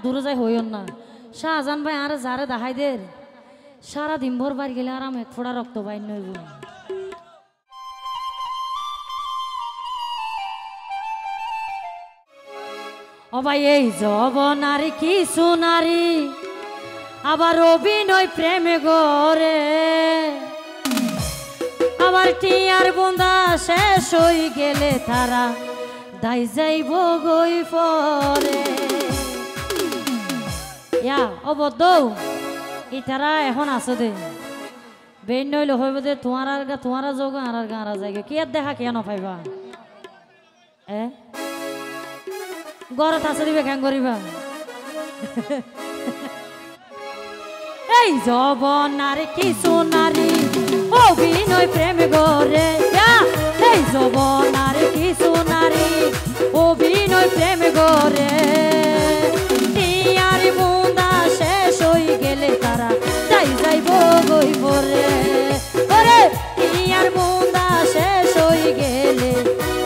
দূরে যাই হইন না শাহজাহান ভাই আর যারে দেখাই দের সারা দিন ভর বাড়ি গেলে আরাম এক ফোড়া রক্ত বাইর নইব ও ভাই এই যবনারী কি সোনারি আবার অভিনয় প্রেমে গরে আবার টিয়ার বুন্দা শেষ হই গেলে তারা দাই যাইব গই পরে ইয়া অবদ্ধ ইতারা এখন আছে দে বেন নইলে হইব দে তোমারা যোগ আর গাঁরা যাইগে কি আর দেখা কেন পাইবা গরত আছে দিবে কেন করিবা এই যবনার কি সোনারি অভিনয় প্রেম গরে এই যবনার কি সোনারি অভিনয় প্রেম গরে টিয়ার বুন্দা শেষ হই গেলে তারা যাই যাইব গই পরে ওরে টিয়ার বুন্দা শেষ হই গেলে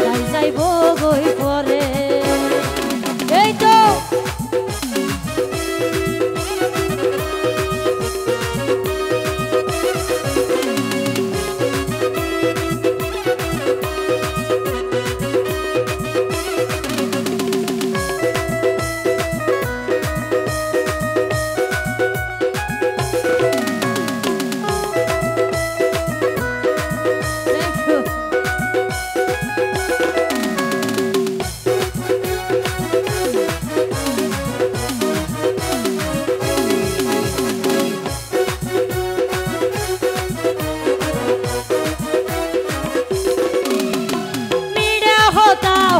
যাই যাইব গই পরে এই তো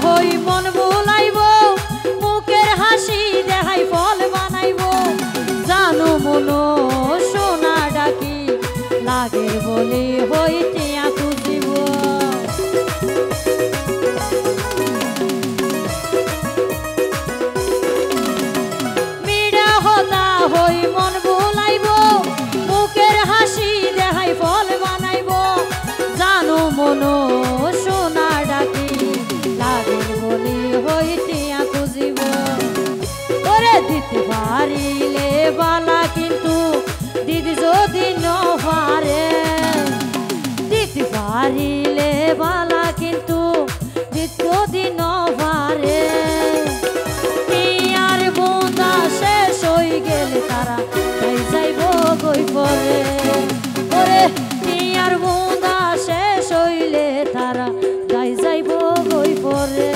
হই মন ভুলাইব মুখের হাসি দেখাই ফল বানাইব জানো মনো সোনা ডাকি লাগে বলে হই টিয়া খুঁজিব মিডা হতা হই মন ভুলাইব মুখের হাসি দেখাই ফল বানাইব জানো মনো সোনা ডাকি হইটিয়া খুঁজিব ওরে দিতে পারিলে বালা কিন্তু দিদি যদি নপারে দিতে পারিলে বালা কিন্তু দিদি যদি নপারে টিয়ার বুন্দা শেষ হই গেলে তারা তাই যাইব গই পরে ওরে টিয়ার বুন্দা শেষ হইলে তারা তাই যাইব গই পরে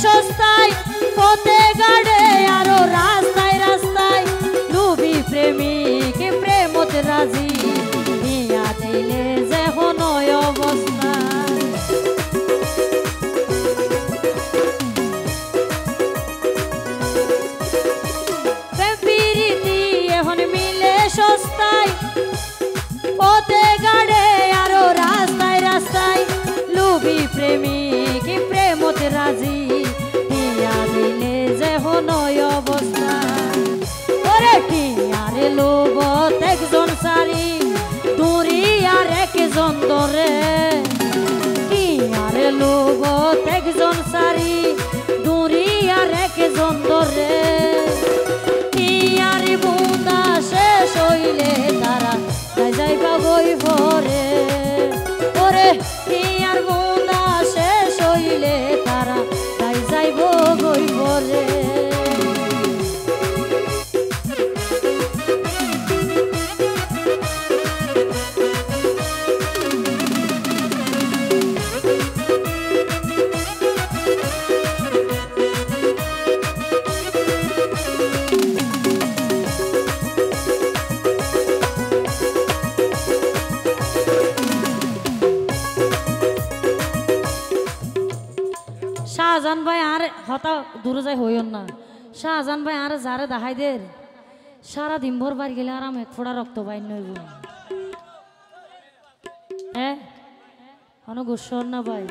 সস্তায় পথে গাড়ে আরো রাস্তায় রাস্তায় লুবি প্রেমিক প্রেমত রাজি নিয়া দিলে যে হনয় অবস্থা প্রেমপ্রীতি এখন মিলে সস্তায় পথে গাড়ে আরো রাস্তায় রাস্তায় লুবি প্রেমিক প্রেমত রাজি দিলে যে হনয় অবস্থা ওরে টিয়ারে লোভত একজন সারি দূরি আর একজন ধরে টিয়ারে লোভত একজন সারি দূরি আর একজন ধরে টিয়ার বুন্দা শেষ হইলে তারা যাইবা গই পরে ওরে টিয়ার বুন্দা শেষ হইলে তারা যাইব গই পরে হতা দূরে যাই হইন না শাহজান ভাই আর যারে দেখাই দের সারা দিন ভর বাড়ি গেলে আরাম এক ফোড়া রক্ত বাইন নইব হ্যাঁ কোনো গোসর না ভাই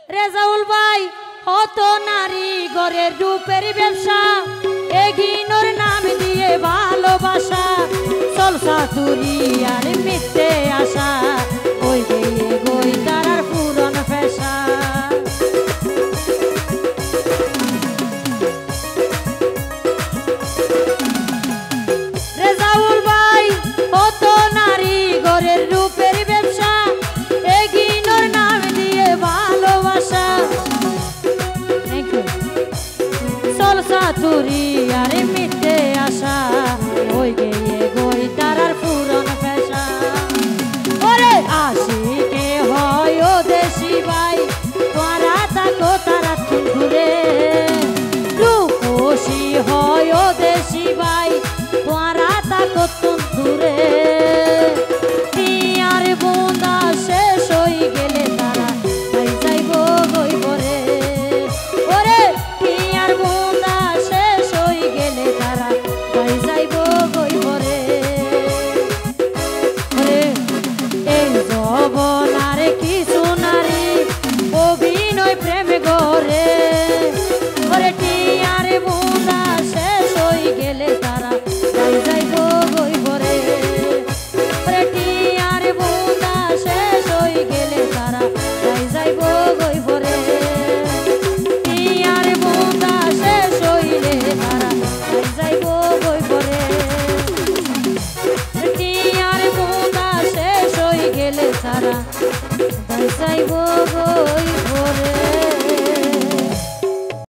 রেজাউল ভাই হত নারী গড়ের রূপের ব্যবসা এগিনোর নাম দিয়ে ভালোবাসা চলসা তুরি আর মিথ্যে আশা ওই গিয়ে গই তারার পুরন পেশা রেজাউল ভাই হত নারী গড়ের রূপের ব্যবসা এগিনোর নাম দিয়ে ভালোবাসা চলসা তুরি আর মিথ্যে আশা ওই গিয়ে গই তারার পুরন পেশা ওরে আশিকে হয় ও দেশি ভাই তোরা থাকো তারা দূরে রূপসী হয় ও দেশি ভাই তোরা থাকো দূরে আর বুন্দা শেষ হয়ে গেলে তারা তাই যাইব গই পরে ওরে আর বুন্দা শেষ হয়ে গেলে তারা তাই যাইব গই পরে এই জবন আর কিছু নারী অভিনয় প্রেম গরে ওরে টিয়ার বুন্দা শেষ হয়ে গেলে তারা তাই যাইব গই পরে ওরে টিয়ার বুন্দা শেষ হয়ে গেলে তারা তাই যাইব গই পরে টিয়ার বুন্দা শেষ হইলে তারা তাই যাইব গই পরে টিয়ার বুন্দা শেষ হয়ে গেলে তারা তাই যাইব